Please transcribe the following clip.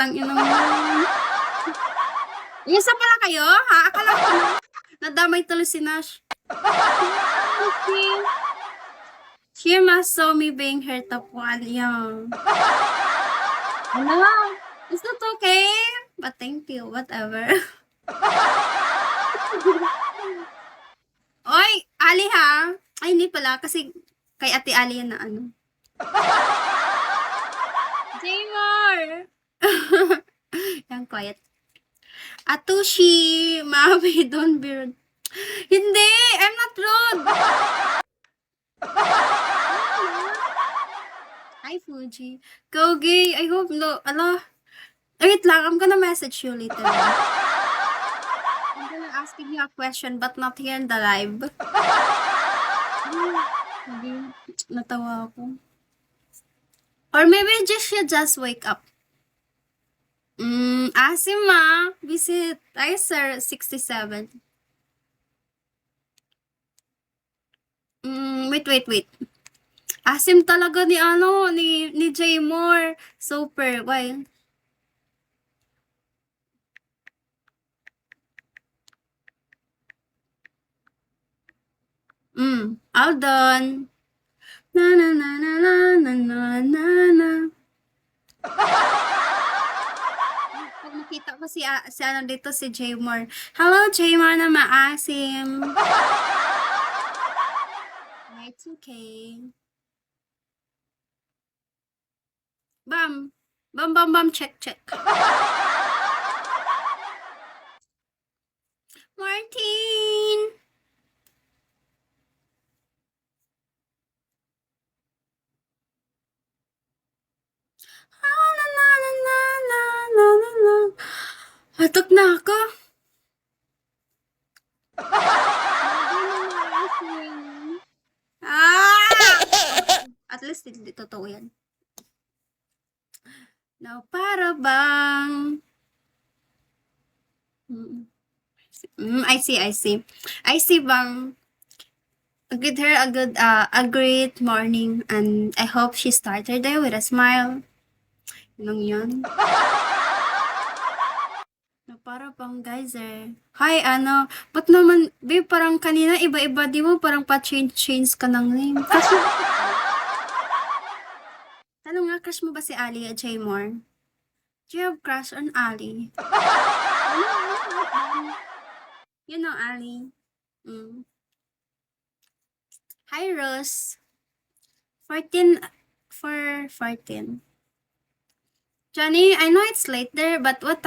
Tangina mo. Isa pala kayo? Ha? Akala ko nadamay tuloy si Nash. She must saw me being her top one. Young. Ano? It's not okay. But thank you. Whatever. Oy, Ali ha? Ay, hindi pala. Kasi kay Ate Ali yan na ano. Jaymar! Yan, quiet. Atushi, Mami, don't be rude. Hindi! I'm not rude! Hi, Fuji. Go gay. I hope no. Ala. Wait lang. I'm gonna message you later. I'm gonna ask you a question but not here in the live. Hindi. Natawa ako. Or maybe you just wake up. Asima. Visit Icer 67. Wait. Asim talaga ni ni Jay Moore. Super. Why? All done. Na na na na na na na na na. Pag nakita ko si ano dito, si Jay Moore. Hello, Jay Moore na maasim. It's okay. Bam, check. Martin! Hatok na ako. At least hindi totoo yan. Now, para bang... I see. I see bang... Give her a great morning and I hope she started day with a smile. Yun. Na para bang guys Hi, ba't naman, babe, parang kanina iba-iba, di mo parang pa-change ka ng name. Kasi, tanong nga, crush mo ba si Ali at Jay Moore? Do you have crush on Ali? You know Ali. Hi, Rose. 14. Johnny, I know it's late there, but what